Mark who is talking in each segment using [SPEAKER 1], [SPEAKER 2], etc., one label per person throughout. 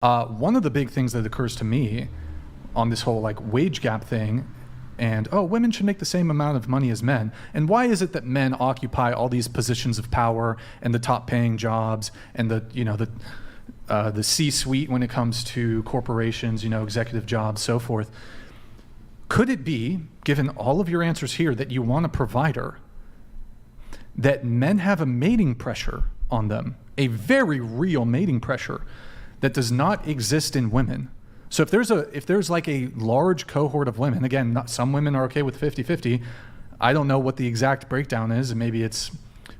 [SPEAKER 1] One of the big things that occurs to me on this whole like wage gap thing, and women should make the same amount of money as men. And why is it that men occupy all these positions of power and the top paying jobs and the C-suite when it comes to corporations, executive jobs, so forth? Could it be, given all of your answers here, that you want a provider, that men have a mating pressure on them, a very real mating pressure that does not exist in women? So if there's like a large cohort of women, again, some women are okay with 50-50. I don't know what the exact breakdown is. Maybe it's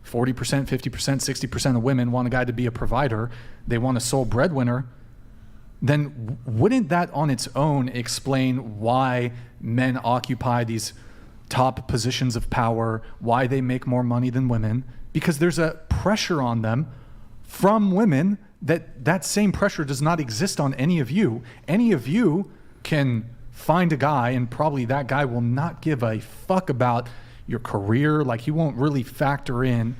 [SPEAKER 1] 40%, 50%, 60% of women want a guy to be a provider. They want a sole breadwinner. Then wouldn't that on its own explain why men occupy these top positions of power, why they make more money than women? Because there's a pressure on them from women that same pressure does not exist on any of you. Any of you can find a guy, and probably that guy will not give a fuck about your career. Like, he won't really factor in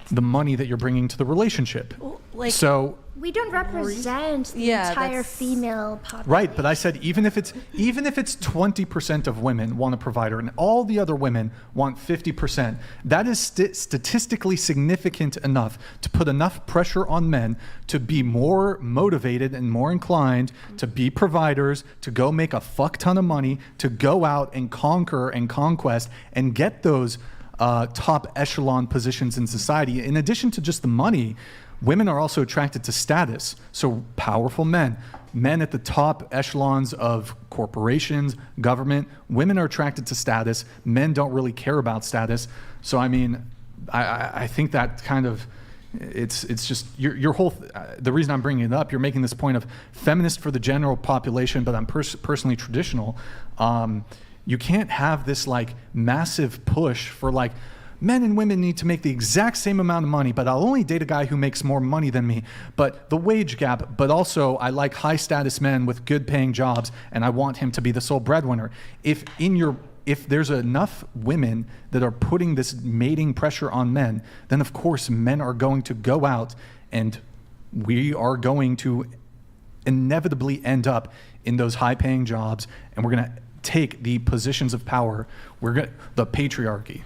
[SPEAKER 1] the money that you're bringing to the relationship.
[SPEAKER 2] Like,
[SPEAKER 1] so
[SPEAKER 3] we don't represent the entire female population.
[SPEAKER 1] Right, but I said even if it's 20% of women want a provider and all the other women want 50%, that is statistically significant enough to put enough pressure on men to be more motivated and more inclined to be providers, to go make a fuck ton of money, to go out and conquer and conquest and get those top echelon positions in society. In addition to just the money, women are also attracted to status. So powerful men at the top echelons of corporations, government, women are attracted to status. Men don't really care about status. So I mean, I think that kind of, it's just your whole, the reason I'm bringing it up, you're making this point of feminist for the general population, but I'm personally traditional. You can't have this like massive push for like, men and women need to make the exact same amount of money, but I'll only date a guy who makes more money than me. But the wage gap, but also I like high status men with good paying jobs and I want him to be the sole breadwinner. If there's enough women that are putting this mating pressure on men, then of course men are going to go out and we are going to inevitably end up in those high paying jobs, and we're gonna take the positions of power. The patriarchy.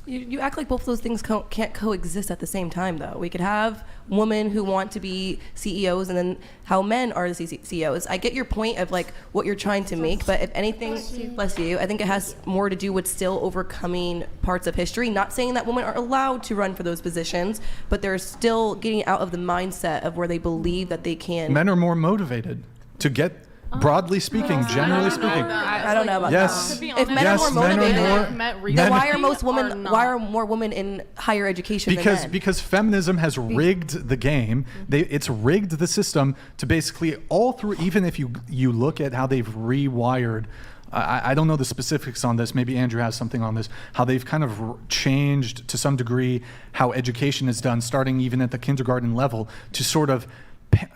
[SPEAKER 2] You act like both of those things can't coexist at the same time, though. We could have women who want to be CEOs and then how men are the CEOs. I get your point of like what you're trying to make, but if anything, bless you, I think it has more to do with still overcoming parts of history. Not saying that women are allowed to run for those positions, but they're still getting out of the mindset of where they believe that they can.
[SPEAKER 1] Men are more motivated to get, broadly speaking, generally speaking.
[SPEAKER 2] I don't know about
[SPEAKER 1] that.
[SPEAKER 2] If men are more motivated, then why are more women in higher education than men?
[SPEAKER 1] Because feminism has rigged the game. It's rigged the system to basically all through, even if you look at how they've rewired, I don't know the specifics on this, maybe Andrew has something on this, how they've kind of changed to some degree how education is done, starting even at the kindergarten level, to sort of,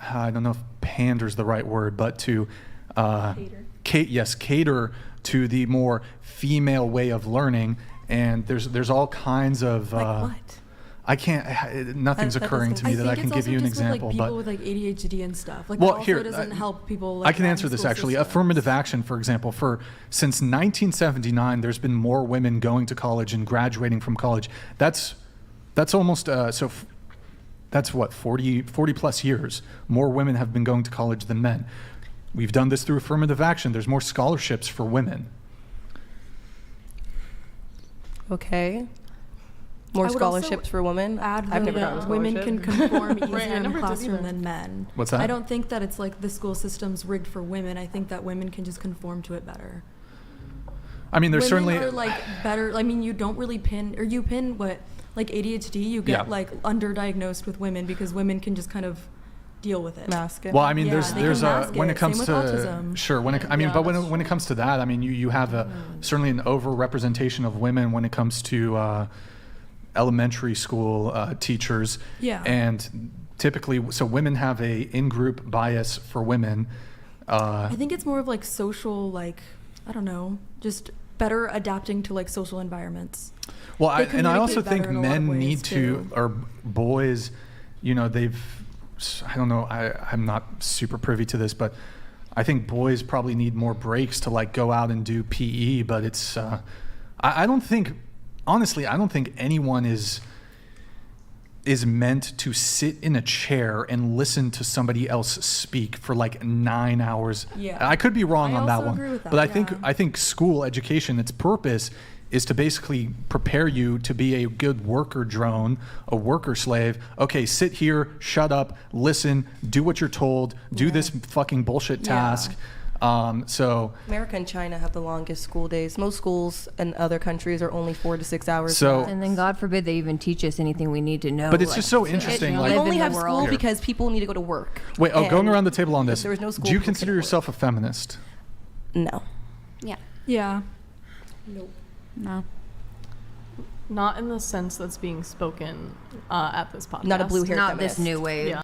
[SPEAKER 1] I don't know if pander's the right word, but to cater to the more female way of learning. And there's all kinds of
[SPEAKER 2] like what?
[SPEAKER 1] I can't. Nothing's occurring to me that I can give you an example.
[SPEAKER 4] With, like, people with like ADHD and stuff. Like, well, here doesn't help people. Like,
[SPEAKER 1] I can answer this actually.
[SPEAKER 4] Systems.
[SPEAKER 1] Affirmative action, for example, since 1979, there's been more women going to college and graduating from college. That's almost so. That's what, 40 plus years. More women have been going to college than men. We've done this through affirmative action. There's more scholarships for women.
[SPEAKER 2] Okay. More scholarships for women?
[SPEAKER 4] I've
[SPEAKER 2] never gotten a scholarship.
[SPEAKER 4] Women can conform easier in the classroom than men.
[SPEAKER 1] What's that?
[SPEAKER 4] I don't think that it's like the school system's rigged for women. I think that women can just conform to it better.
[SPEAKER 1] I mean, there's
[SPEAKER 4] women
[SPEAKER 1] certainly...
[SPEAKER 4] are like better. I mean, you don't really you pin what... Like ADHD, you get like underdiagnosed with women because women can just kind of deal with it.
[SPEAKER 2] Mask it.
[SPEAKER 1] Well, I mean, there's when it comes
[SPEAKER 4] Same
[SPEAKER 1] to
[SPEAKER 4] with autism.
[SPEAKER 1] Sure, when it comes to that, I mean, you have certainly an overrepresentation of women when it comes to elementary school teachers.
[SPEAKER 4] Yeah.
[SPEAKER 1] And typically, so women have a in-group bias for women.
[SPEAKER 4] I think it's more of like social, like, I don't know, just better adapting to like social environments.
[SPEAKER 1] Well, I also think men need to, or boys, I don't know, I'm not super privy to this, but I think boys probably need more breaks to like go out and do PE, but it's, I don't think, honestly, I don't think anyone is meant to sit in a chair and listen to somebody else speak for like 9 hours.
[SPEAKER 4] Yeah.
[SPEAKER 1] I could be wrong on that
[SPEAKER 4] also
[SPEAKER 1] one,
[SPEAKER 4] agree with that,
[SPEAKER 1] but
[SPEAKER 4] yeah.
[SPEAKER 1] I think school education, its purpose is to basically prepare you to be a good worker drone, a worker slave. Okay, sit here, shut up, listen, do what you're told, do this fucking bullshit task. So
[SPEAKER 2] America and China have the longest school days. Most schools in other countries are only 4 to 6 hours.
[SPEAKER 1] So-
[SPEAKER 2] long.
[SPEAKER 5] And then God forbid they even teach us anything we need to know.
[SPEAKER 1] But it's
[SPEAKER 5] like,
[SPEAKER 1] just so interesting,
[SPEAKER 5] to
[SPEAKER 1] like-
[SPEAKER 2] we
[SPEAKER 5] live
[SPEAKER 2] only
[SPEAKER 5] in the
[SPEAKER 2] have
[SPEAKER 5] world.
[SPEAKER 2] school because people need to go to work.
[SPEAKER 1] wait, going
[SPEAKER 2] And
[SPEAKER 1] around the table on
[SPEAKER 2] if
[SPEAKER 1] this,
[SPEAKER 2] there was no school,
[SPEAKER 1] do you
[SPEAKER 2] people
[SPEAKER 1] consider
[SPEAKER 2] couldn't work.
[SPEAKER 1] yourself a feminist?
[SPEAKER 2] No.
[SPEAKER 3] Yeah.
[SPEAKER 4] Yeah.
[SPEAKER 5] No.
[SPEAKER 6] Not in the sense that's being spoken at this podcast.
[SPEAKER 2] Not a blue hair
[SPEAKER 5] Not
[SPEAKER 2] feminist.
[SPEAKER 5] this new wave.
[SPEAKER 6] Yeah.